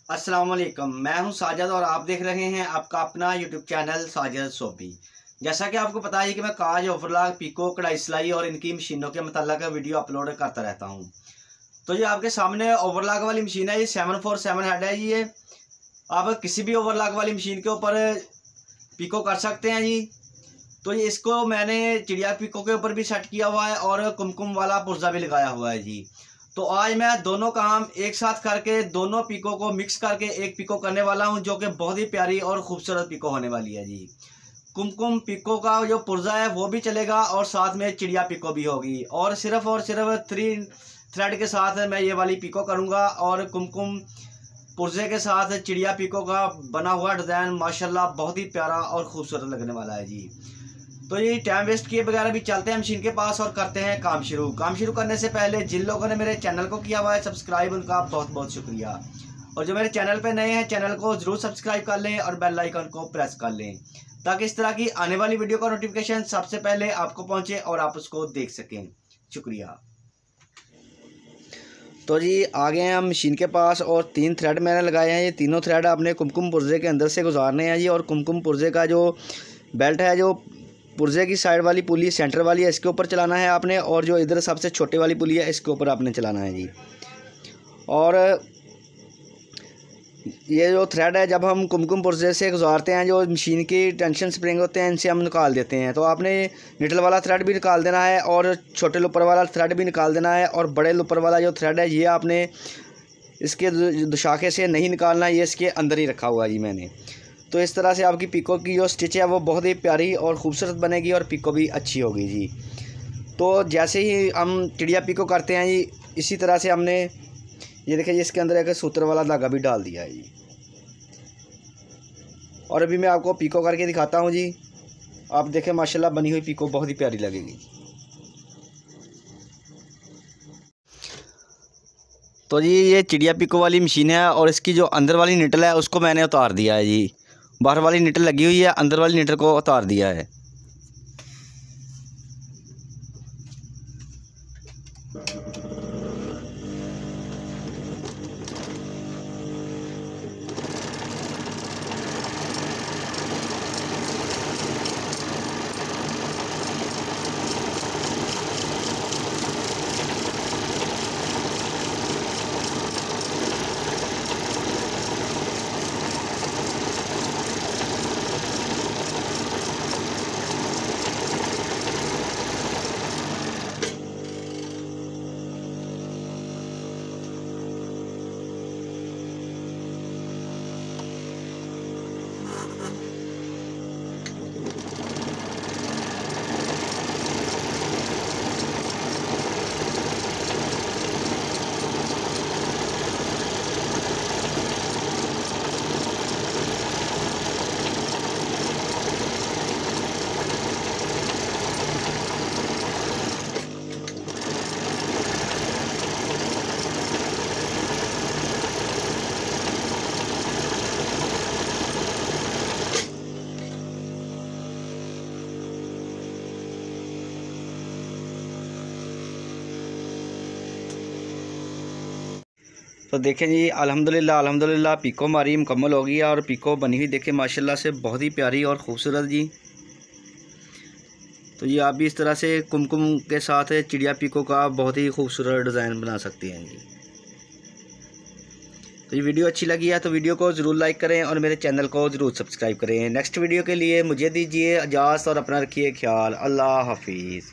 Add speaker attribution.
Speaker 1: अस्सलाम वालेकुम। मैं हूं साजिद और आप देख रहे हैं आपका अपना यूट्यूब चैनल साजिद सोबी। जैसा कि आपको पता है कि मैं काज, ओवरलॉक, पिको, कढ़ाई सिलाई और इनकी मशीनों के मतलब वीडियो अपलोड करता रहता हूं। तो ये आपके सामने ओवरलॉक वाली मशीन है। ये 747 हेड है। ये आप किसी भी ओवरलॉक वाली मशीन के ऊपर पिको कर सकते हैं जी। तो ये इसको मैंने चिड़िया पिको के ऊपर भी सेट किया हुआ है और कुमकुम वाला पुर्जा भी लगाया हुआ है जी। तो आज मैं दोनों काम एक साथ करके दोनों पिको को मिक्स करके एक पिको करने वाला हूं, जो कि बहुत ही प्यारी और खूबसूरत पिको होने वाली है जी। कुमकुम पिको का जो पुर्जा है वो भी चलेगा और साथ में चिड़िया पिको भी होगी, और सिर्फ 3 थ्रेड के साथ मैं ये वाली पिको करूँगा। और कुमकुम पुर्जे के साथ चिड़िया पिको का बना हुआ डिज़ाइन माशाल्लाह बहुत ही प्यारा और खूबसूरत लगने वाला है जी। तो ये टाइम वेस्ट किए बगैर भी चलते हैं मशीन के पास और करते हैं काम शुरू करने से पहले जिन लोगों ने मेरे चैनल को किया हुआ है सब्सक्राइब, उनका बहुत बहुत शुक्रिया। और जो मेरे चैनल पे नए हैं चैनल को ज़रूर सब्सक्राइब कर लें और बेल आइकन को प्रेस कर लें, ताकि इस तरह की आने वाली वीडियो का नोटिफिकेशन सबसे पहले आपको पहुंचे और आप उसको देख सकें। शुक्रिया। तो जी आ गए हैं हम मशीन के पास और 3 थ्रेड मैंने लगाए हैं। ये तीनों थ्रेड आपने कुमकुम पुर्जे के अंदर से गुजारने हैं जी। और कुमकुम पुर्जे का जो बेल्ट है, जो पुर्जे की साइड वाली पुली सेंटर वाली है, इसके ऊपर चलाना है आपने। और जो इधर सबसे छोटे वाली पुली है इसके ऊपर आपने चलाना है जी। और ये जो थ्रेड है जब हम कुमकुम पुर्जे से गुजारते हैं, जो मशीन की टेंशन स्प्रिंग होते हैं इनसे हम निकाल देते हैं। तो आपने निटल वाला थ्रेड भी निकाल देना है और छोटे लुपर वाला थ्रेड भी निकाल देना है। और बड़े लुपर वाला जो थ्रेड है ये आपने इसके दुशाखे से नहीं निकालना, ये इसके अंदर ही रखा हुआ है जी मैंने। तो इस तरह से आपकी पिको की जो स्टिच है वो बहुत ही प्यारी और ख़ूबसूरत बनेगी और पिको भी अच्छी होगी जी। तो जैसे ही हम चिड़िया पिको करते हैं जी, इसी तरह से हमने ये देखिए इसके अंदर एक सूत्र वाला धागा भी डाल दिया है जी। और अभी मैं आपको पिको करके दिखाता हूँ जी। आप देखें माशाल्लाह बनी हुई पिको बहुत ही प्यारी लगेगी। तो जी ये चिड़िया पिको वाली मशीन है और इसकी जो अंदर वाली निटल है उसको मैंने उतार दिया है जी। बाहर वाली निटल लगी हुई है, अंदर वाली निटल को उतार दिया है। तो देखें जी अल्हम्दुलिल्लाह पिको हमारी मुकम्मल हो गई है। और पिको बनी हुई देखें माशाल्लाह से बहुत ही प्यारी और ख़ूबसूरत जी। तो ये आप भी इस तरह से कुमकुम के साथ चिड़िया पिको का बहुत ही खूबसूरत डिज़ाइन बना सकती हैं जी। तो ये वीडियो अच्छी लगी है तो वीडियो को ज़रूर लाइक करें और मेरे चैनल को ज़रूर सब्सक्राइब करें। नेक्स्ट वीडियो के लिए मुझे दीजिए इजाज़त और अपना रखिए ख्याल। अल्लाह हाफिज़।